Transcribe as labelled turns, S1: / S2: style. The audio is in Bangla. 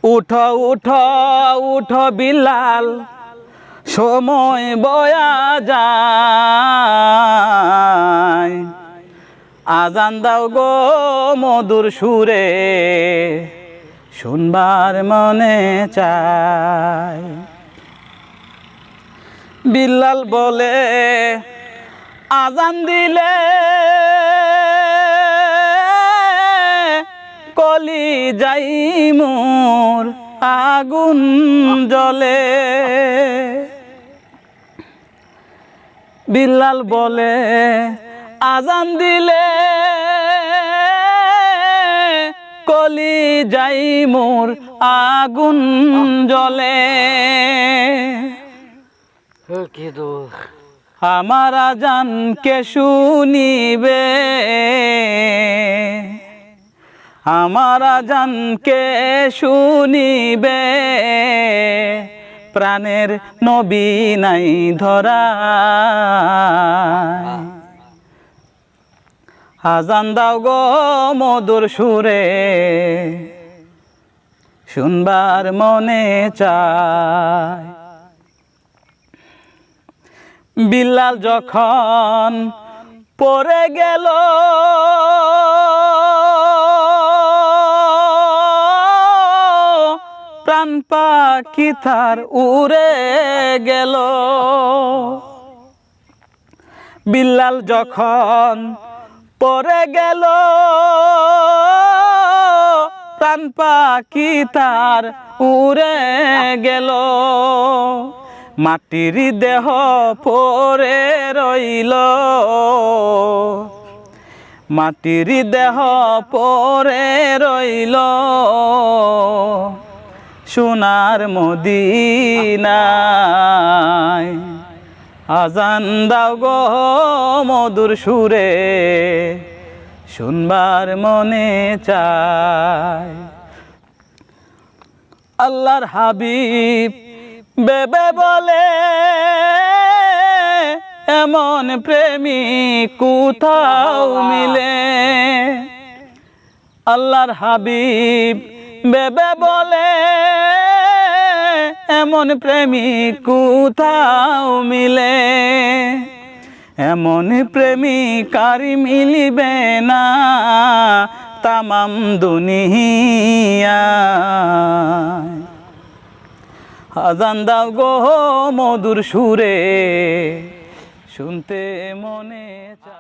S1: উঠো উঠো উঠো বিলাল, সময় বয়া যায়। আজান দাও গো মধুর সুরে, শুনবার মনে চায়। বিলাল বলে আজান দিলে কলি যাই মোর আগুন জ্বলে। বিলাল বলে আজান দিলে কলি যাই মোর আগুন জ্বলে। আমার আজান কে শুনিবে, আমার আজান কে শুনিবে, প্রাণের নবী নাই ধরা। আজান দাও গো মধুর সুরে, শুনবার মনে চায়। বিলাল যখন পড়ে গেল প্রাণ পাখি তার উড়ে গেল। বিলাল যখন পড়ে গেল প্রাণ পাখি তার উড়ে গেল। মাটির দেহ পড়ে রইল, মাটির দেহ পড়ে রইল, সোনার মদিনায়। আজান দাও গো মধুর সুরে, শুনবার মনে চায়। আল্লাহর হাবিব বেবে বলে এমন প্রেমিক কোথাও মিলে। আল্লাহর হাবিব বেবে বলে এমন প্রেমিক কোথাও মিলে। এমন প্রেমিক আর মিলিবে না তামাম দুনিয়ায়। আজান দাও গো মধুর সুরে, শুনতে মনে চায়।